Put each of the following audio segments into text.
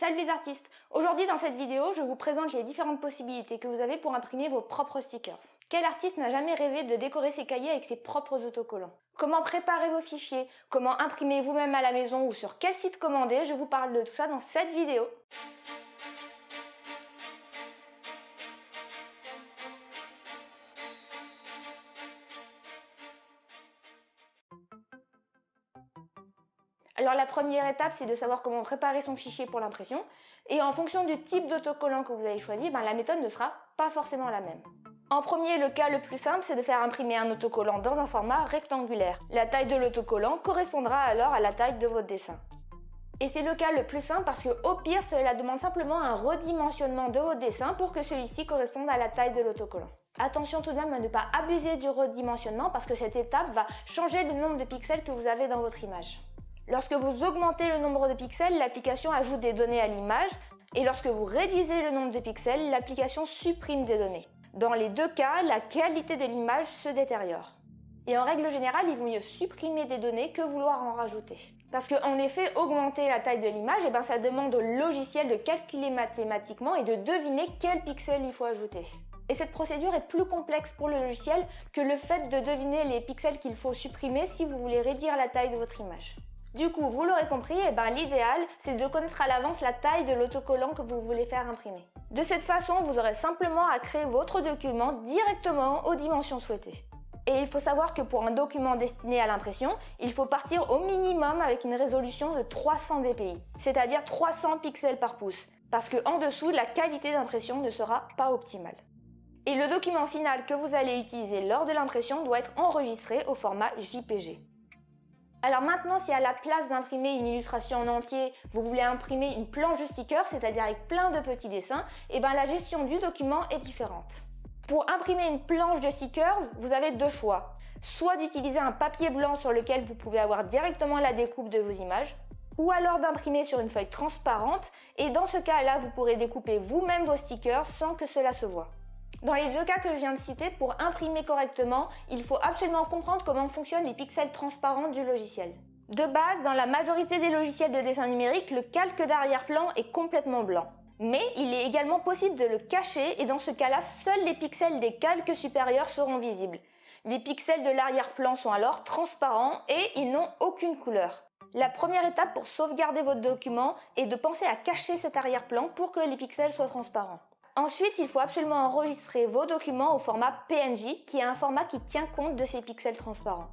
Salut les artistes! Aujourd'hui dans cette vidéo, je vous présente les différentes possibilités que vous avez pour imprimer vos propres stickers. Quel artiste n'a jamais rêvé de décorer ses cahiers avec ses propres autocollants? Comment préparer vos fichiers? Comment imprimer vous-même à la maison ou sur quel site commander? Je vous parle de tout ça dans cette vidéo. Alors la première étape, c'est de savoir comment préparer son fichier pour l'impression. Et en fonction du type d'autocollant que vous avez choisi, la méthode ne sera pas forcément la même. En premier, le cas le plus simple, c'est de faire imprimer un autocollant dans un format rectangulaire. La taille de l'autocollant correspondra alors à la taille de votre dessin. Et c'est le cas le plus simple parce qu'au pire, cela demande simplement un redimensionnement de votre dessin pour que celui-ci corresponde à la taille de l'autocollant. Attention tout de même à ne pas abuser du redimensionnement parce que cette étape va changer le nombre de pixels que vous avez dans votre image. Lorsque vous augmentez le nombre de pixels, l'application ajoute des données à l'image et lorsque vous réduisez le nombre de pixels, l'application supprime des données. Dans les deux cas, la qualité de l'image se détériore. Et en règle générale, il vaut mieux supprimer des données que vouloir en rajouter. Parce qu'en effet, augmenter la taille de l'image, ça demande au logiciel de calculer mathématiquement et de deviner quels pixels il faut ajouter. Et cette procédure est plus complexe pour le logiciel que le fait de deviner les pixels qu'il faut supprimer si vous voulez réduire la taille de votre image. Du coup, vous l'aurez compris, l'idéal, c'est de connaître à l'avance la taille de l'autocollant que vous voulez faire imprimer. De cette façon, vous aurez simplement à créer votre document directement aux dimensions souhaitées. Et il faut savoir que pour un document destiné à l'impression, il faut partir au minimum avec une résolution de 300 dpi, c'est-à-dire 300 pixels par pouce, parce qu'en dessous, la qualité d'impression ne sera pas optimale. Et le document final que vous allez utiliser lors de l'impression doit être enregistré au format JPG. Alors maintenant, si à la place d'imprimer une illustration en entier, vous voulez imprimer une planche de stickers, c'est-à-dire avec plein de petits dessins, la gestion du document est différente. Pour imprimer une planche de stickers, vous avez deux choix. Soit d'utiliser un papier blanc sur lequel vous pouvez avoir directement la découpe de vos images, ou alors d'imprimer sur une feuille transparente, et dans ce cas-là, vous pourrez découper vous-même vos stickers sans que cela se voie. Dans les deux cas que je viens de citer, pour imprimer correctement, il faut absolument comprendre comment fonctionnent les pixels transparents du logiciel. De base, dans la majorité des logiciels de dessin numérique, le calque d'arrière-plan est complètement blanc. Mais il est également possible de le cacher et dans ce cas-là, seuls les pixels des calques supérieurs seront visibles. Les pixels de l'arrière-plan sont alors transparents et ils n'ont aucune couleur. La première étape pour sauvegarder votre document est de penser à cacher cet arrière-plan pour que les pixels soient transparents. Ensuite, il faut absolument enregistrer vos documents au format PNG, qui est un format qui tient compte de ces pixels transparents.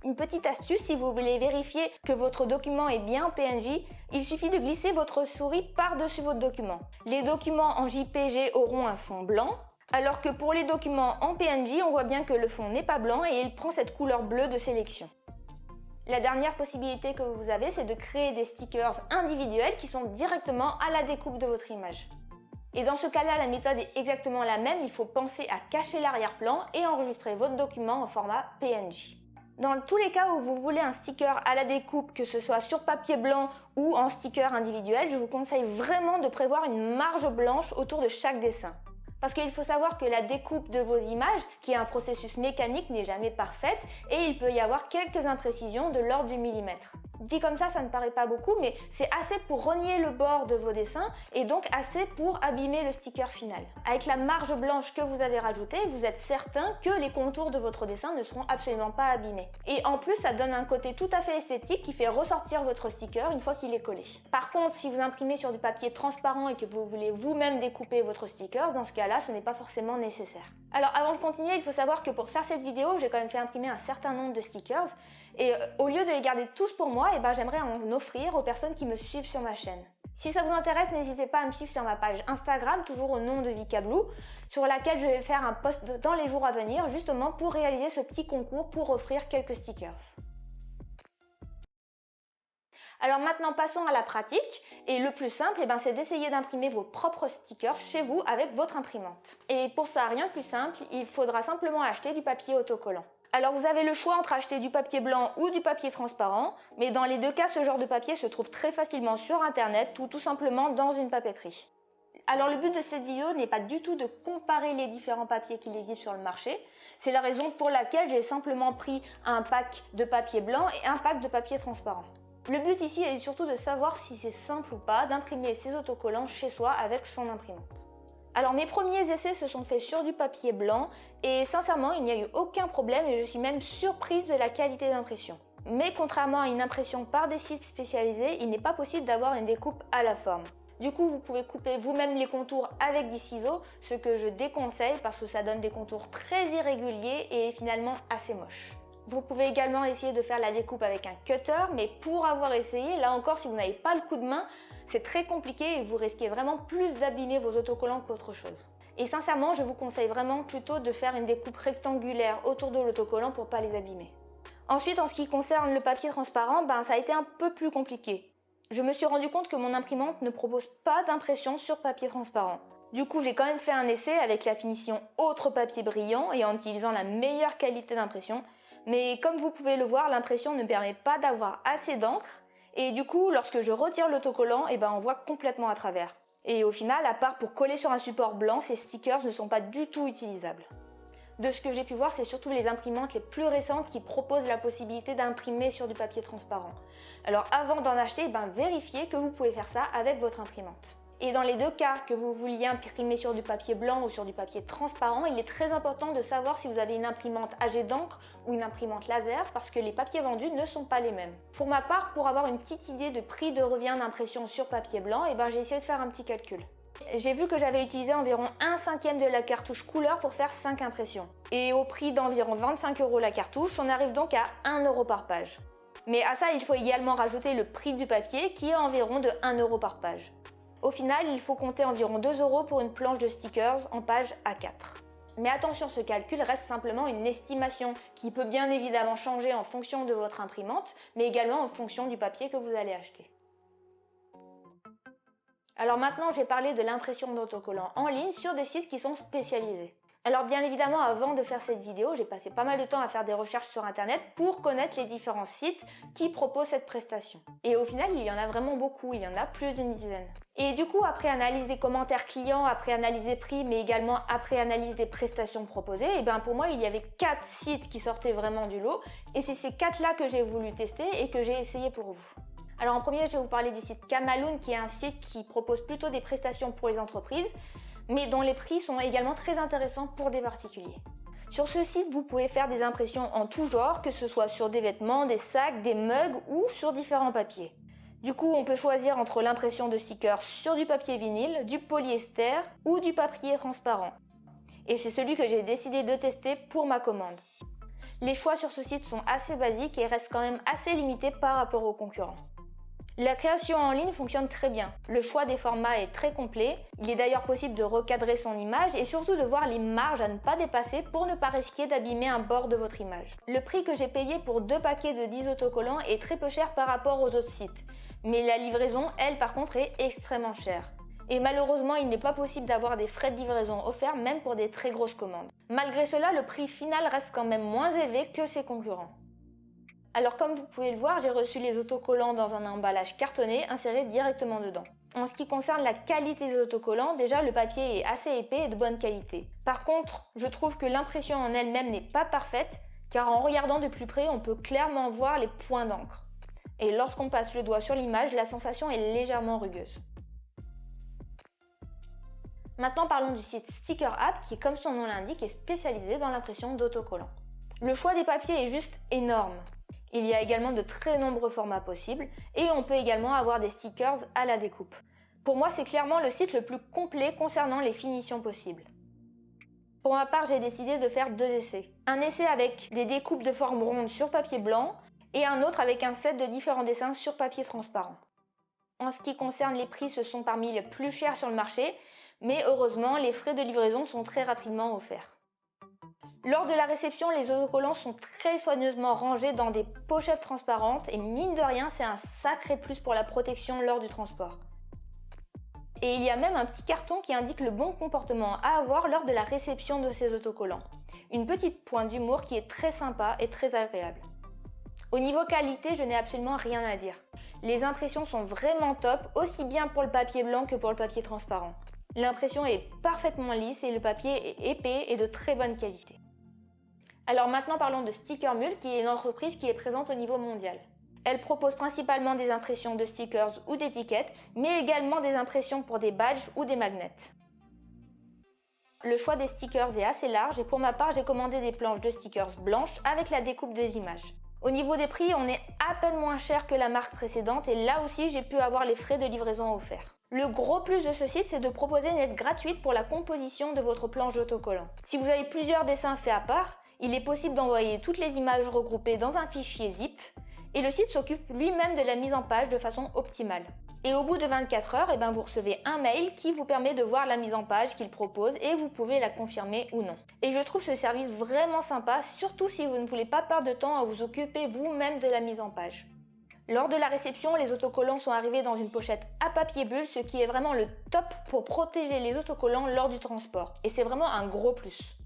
Une petite astuce, si vous voulez vérifier que votre document est bien en PNG, il suffit de glisser votre souris par-dessus votre document. Les documents en JPG auront un fond blanc, alors que pour les documents en PNG, on voit bien que le fond n'est pas blanc et il prend cette couleur bleue de sélection. La dernière possibilité que vous avez, c'est de créer des stickers individuels qui sont directement à la découpe de votre image. Et dans ce cas-là, la méthode est exactement la même, il faut penser à cacher l'arrière-plan et enregistrer votre document en format PNG. Dans tous les cas où vous voulez un sticker à la découpe, que ce soit sur papier blanc ou en sticker individuel, je vous conseille vraiment de prévoir une marge blanche autour de chaque dessin. Parce qu'il faut savoir que la découpe de vos images, qui est un processus mécanique, n'est jamais parfaite et il peut y avoir quelques imprécisions de l'ordre du millimètre. Dit comme ça ne paraît pas beaucoup, mais c'est assez pour rogner le bord de vos dessins et donc assez pour abîmer le sticker final. Avec la marge blanche que vous avez rajoutée, vous êtes certain que les contours de votre dessin ne seront absolument pas abîmés. Et en plus, ça donne un côté tout à fait esthétique qui fait ressortir votre sticker une fois qu'il est collé. Par contre, si vous imprimez sur du papier transparent et que vous voulez vous-même découper votre sticker, dans ce cas-là, ce n'est pas forcément nécessaire. Alors avant de continuer, il faut savoir que pour faire cette vidéo, j'ai quand même fait imprimer un certain nombre de stickers et au lieu de les garder tous pour moi, j'aimerais en offrir aux personnes qui me suivent sur ma chaîne. Si ça vous intéresse, n'hésitez pas à me suivre sur ma page Instagram, toujours au nom de Vikablue, sur laquelle je vais faire un post dans les jours à venir, justement pour réaliser ce petit concours pour offrir quelques stickers. Alors maintenant, passons à la pratique. Et le plus simple, c'est d'essayer d'imprimer vos propres stickers chez vous avec votre imprimante. Et pour ça, rien de plus simple, il faudra simplement acheter du papier autocollant. Alors vous avez le choix entre acheter du papier blanc ou du papier transparent, mais dans les deux cas, ce genre de papier se trouve très facilement sur internet ou tout simplement dans une papeterie. Alors le but de cette vidéo n'est pas du tout de comparer les différents papiers qui existent sur le marché, c'est la raison pour laquelle j'ai simplement pris un pack de papier blanc et un pack de papier transparent. Le but ici est surtout de savoir si c'est simple ou pas d'imprimer ces autocollants chez soi avec son imprimante. Alors mes premiers essais se sont faits sur du papier blanc et sincèrement il n'y a eu aucun problème et je suis même surprise de la qualité d'impression. Mais contrairement à une impression par des sites spécialisés, il n'est pas possible d'avoir une découpe à la forme. Du coup, vous pouvez couper vous-même les contours avec des ciseaux, ce que je déconseille parce que ça donne des contours très irréguliers et finalement assez moches. Vous pouvez également essayer de faire la découpe avec un cutter, mais pour avoir essayé, là encore, si vous n'avez pas le coup de main, c'est très compliqué et vous risquez vraiment plus d'abîmer vos autocollants qu'autre chose. Et sincèrement, je vous conseille vraiment plutôt de faire une découpe rectangulaire autour de l'autocollant pour ne pas les abîmer. Ensuite, en ce qui concerne le papier transparent, ça a été un peu plus compliqué. Je me suis rendu compte que mon imprimante ne propose pas d'impression sur papier transparent. Du coup, j'ai quand même fait un essai avec la finition autre papier brillant et en utilisant la meilleure qualité d'impression. Mais comme vous pouvez le voir, l'impression ne permet pas d'avoir assez d'encre. Et du coup, lorsque je retire l'autocollant, on voit complètement à travers. Et au final, à part pour coller sur un support blanc, ces stickers ne sont pas du tout utilisables. De ce que j'ai pu voir, c'est surtout les imprimantes les plus récentes qui proposent la possibilité d'imprimer sur du papier transparent. Alors avant d'en acheter, vérifiez que vous pouvez faire ça avec votre imprimante. Et dans les deux cas, que vous vouliez imprimer sur du papier blanc ou sur du papier transparent, il est très important de savoir si vous avez une imprimante à jet d'encre ou une imprimante laser parce que les papiers vendus ne sont pas les mêmes. Pour ma part, pour avoir une petite idée de prix de revient d'impression sur papier blanc, j'ai essayé de faire un petit calcul. J'ai vu que j'avais utilisé environ 1/5 de la cartouche couleur pour faire 5 impressions. Et au prix d'environ 25 € la cartouche, on arrive donc à 1 € par page. Mais à ça, il faut également rajouter le prix du papier qui est environ de 1 € par page. Au final, il faut compter environ 2 € pour une planche de stickers en page A4. Mais attention, ce calcul reste simplement une estimation qui peut bien évidemment changer en fonction de votre imprimante, mais également en fonction du papier que vous allez acheter. Alors maintenant, je vais parler de l'impression d'autocollants en ligne sur des sites qui sont spécialisés. Alors bien évidemment, avant de faire cette vidéo, j'ai passé pas mal de temps à faire des recherches sur internet pour connaître les différents sites qui proposent cette prestation. Et au final, il y en a vraiment beaucoup, il y en a plus d'une dizaine. Et du coup, après analyse des commentaires clients, après analyse des prix, mais également après analyse des prestations proposées, pour moi, il y avait 4 sites qui sortaient vraiment du lot. Et c'est ces 4-là que j'ai voulu tester et que j'ai essayé pour vous. Alors en premier, je vais vous parler du site Kamaloon, qui est un site qui propose plutôt des prestations pour les entreprises, mais dont les prix sont également très intéressants pour des particuliers. Sur ce site, vous pouvez faire des impressions en tout genre, que ce soit sur des vêtements, des sacs, des mugs ou sur différents papiers. Du coup, on peut choisir entre l'impression de stickers sur du papier vinyle, du polyester ou du papier transparent. Et c'est celui que j'ai décidé de tester pour ma commande. Les choix sur ce site sont assez basiques et restent quand même assez limités par rapport aux concurrents. La création en ligne fonctionne très bien. Le choix des formats est très complet. Il est d'ailleurs possible de recadrer son image et surtout de voir les marges à ne pas dépasser pour ne pas risquer d'abîmer un bord de votre image. Le prix que j'ai payé pour 2 paquets de 10 autocollants est très peu cher par rapport aux autres sites. Mais la livraison, elle, par contre, est extrêmement chère. Et malheureusement, il n'est pas possible d'avoir des frais de livraison offerts même pour des très grosses commandes. Malgré cela, le prix final reste quand même moins élevé que ses concurrents. Alors comme vous pouvez le voir, j'ai reçu les autocollants dans un emballage cartonné inséré directement dedans. En ce qui concerne la qualité des autocollants, déjà le papier est assez épais et de bonne qualité. Par contre, je trouve que l'impression en elle-même n'est pas parfaite, car en regardant de plus près, on peut clairement voir les points d'encre. Et lorsqu'on passe le doigt sur l'image, la sensation est légèrement rugueuse. Maintenant parlons du site Sticker App qui, comme son nom l'indique, est spécialisé dans l'impression d'autocollants. Le choix des papiers est juste énorme. Il y a également de très nombreux formats possibles et on peut également avoir des stickers à la découpe. Pour moi, c'est clairement le site le plus complet concernant les finitions possibles. Pour ma part, j'ai décidé de faire 2 essais. Un essai avec des découpes de forme ronde sur papier blanc et un autre avec un set de différents dessins sur papier transparent. En ce qui concerne les prix, ce sont parmi les plus chers sur le marché, mais heureusement, les frais de livraison sont très rapidement offerts. Lors de la réception, les autocollants sont très soigneusement rangés dans des pochettes transparentes et mine de rien, c'est un sacré plus pour la protection lors du transport. Et il y a même un petit carton qui indique le bon comportement à avoir lors de la réception de ces autocollants. Une petite pointe d'humour qui est très sympa et très agréable. Au niveau qualité, je n'ai absolument rien à dire. Les impressions sont vraiment top, aussi bien pour le papier blanc que pour le papier transparent. L'impression est parfaitement lisse et le papier est épais et de très bonne qualité. Alors maintenant parlons de Sticker Mule qui est une entreprise qui est présente au niveau mondial. Elle propose principalement des impressions de stickers ou d'étiquettes, mais également des impressions pour des badges ou des magnets. Le choix des stickers est assez large et pour ma part, j'ai commandé des planches de stickers blanches avec la découpe des images. Au niveau des prix, on est à peine moins cher que la marque précédente et là aussi, j'ai pu avoir les frais de livraison offerts. Le gros plus de ce site, c'est de proposer une aide gratuite pour la composition de votre planche d'autocollant. Si vous avez plusieurs dessins faits à part, il est possible d'envoyer toutes les images regroupées dans un fichier zip et le site s'occupe lui-même de la mise en page de façon optimale. Et au bout de 24 heures, vous recevez un mail qui vous permet de voir la mise en page qu'il propose et vous pouvez la confirmer ou non. Et je trouve ce service vraiment sympa, surtout si vous ne voulez pas perdre de temps à vous occuper vous-même de la mise en page. Lors de la réception, les autocollants sont arrivés dans une pochette à papier bulle, ce qui est vraiment le top pour protéger les autocollants lors du transport. Et c'est vraiment un gros plus.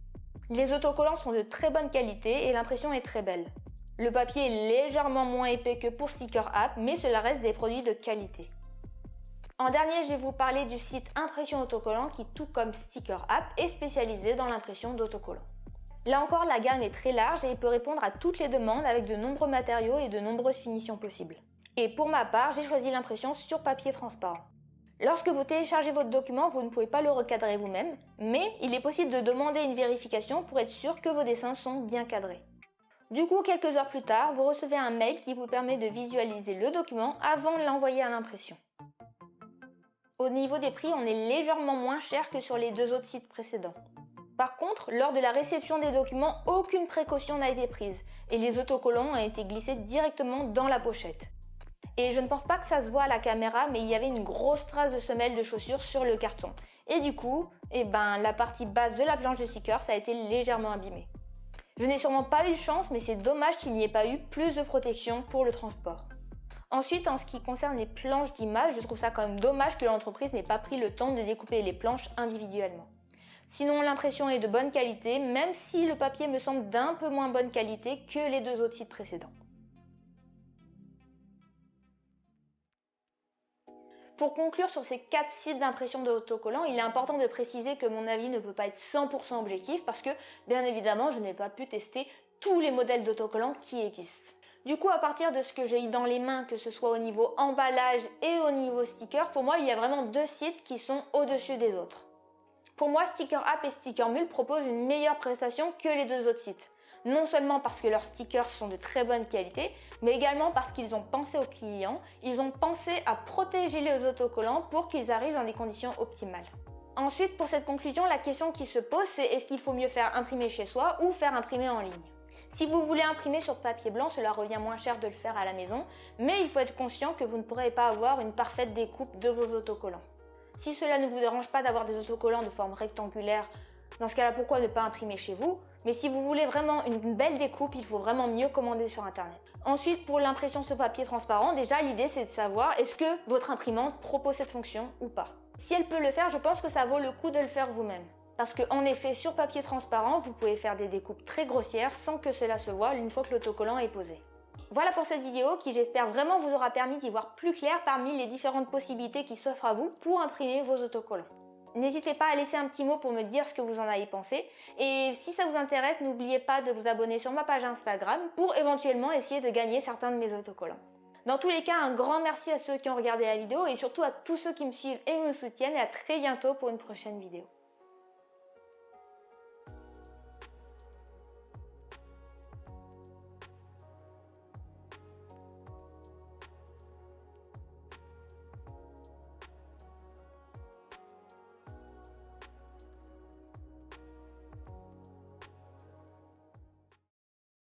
Les autocollants sont de très bonne qualité et l'impression est très belle. Le papier est légèrement moins épais que pour Sticker App, mais cela reste des produits de qualité. En dernier, je vais vous parler du site Impression Autocollant qui, tout comme Sticker App, est spécialisé dans l'impression d'autocollants. Là encore, la gamme est très large et il peut répondre à toutes les demandes avec de nombreux matériaux et de nombreuses finitions possibles. Et pour ma part, j'ai choisi l'impression sur papier transparent. Lorsque vous téléchargez votre document, vous ne pouvez pas le recadrer vous-même, mais il est possible de demander une vérification pour être sûr que vos dessins sont bien cadrés. Du coup, quelques heures plus tard, vous recevez un mail qui vous permet de visualiser le document avant de l'envoyer à l'impression. Au niveau des prix, on est légèrement moins cher que sur les deux autres sites précédents. Par contre, lors de la réception des documents, aucune précaution n'a été prise et les autocollants ont été glissés directement dans la pochette. Et je ne pense pas que ça se voit à la caméra, mais il y avait une grosse trace de semelle de chaussure sur le carton. Et du coup, la partie basse de la planche de sticker, ça a été légèrement abîmée. Je n'ai sûrement pas eu de chance, mais c'est dommage qu'il n'y ait pas eu plus de protection pour le transport. Ensuite, en ce qui concerne les planches d'images, je trouve ça quand même dommage que l'entreprise n'ait pas pris le temps de découper les planches individuellement. Sinon, l'impression est de bonne qualité, même si le papier me semble d'un peu moins bonne qualité que les deux autres sites précédents. Pour conclure sur ces 4 sites d'impression d'autocollants, il est important de préciser que mon avis ne peut pas être 100% objectif parce que, bien évidemment, je n'ai pas pu tester tous les modèles d'autocollants qui existent. Du coup, à partir de ce que j'ai eu dans les mains, que ce soit au niveau emballage et au niveau sticker, pour moi, il y a vraiment 2 sites qui sont au-dessus des autres. Pour moi, Sticker App et Sticker Mule proposent une meilleure prestation que les 2 autres sites. Non seulement parce que leurs stickers sont de très bonne qualité, mais également parce qu'ils ont pensé aux clients, ils ont pensé à protéger les autocollants pour qu'ils arrivent dans des conditions optimales. Ensuite, pour cette conclusion, la question qui se pose, c'est est-ce qu'il faut mieux faire imprimer chez soi ou faire imprimer en ligne ? Si vous voulez imprimer sur papier blanc, cela revient moins cher de le faire à la maison, mais il faut être conscient que vous ne pourrez pas avoir une parfaite découpe de vos autocollants. Si cela ne vous dérange pas d'avoir des autocollants de forme rectangulaire, dans ce cas-là, pourquoi ne pas imprimer chez vous ? Mais si vous voulez vraiment une belle découpe, il faut vraiment mieux commander sur internet. Ensuite, pour l'impression sur papier transparent, déjà l'idée c'est de savoir est-ce que votre imprimante propose cette fonction ou pas. Si elle peut le faire, je pense que ça vaut le coup de le faire vous-même. Parce qu'en effet, sur papier transparent, vous pouvez faire des découpes très grossières sans que cela se voie une fois que l'autocollant est posé. Voilà pour cette vidéo qui j'espère vraiment vous aura permis d'y voir plus clair parmi les différentes possibilités qui s'offrent à vous pour imprimer vos autocollants. N'hésitez pas à laisser un petit mot pour me dire ce que vous en avez pensé et si ça vous intéresse, n'oubliez pas de vous abonner sur ma page Instagram pour éventuellement essayer de gagner certains de mes autocollants. Dans tous les cas, un grand merci à ceux qui ont regardé la vidéo et surtout à tous ceux qui me suivent et me soutiennent et à très bientôt pour une prochaine vidéo.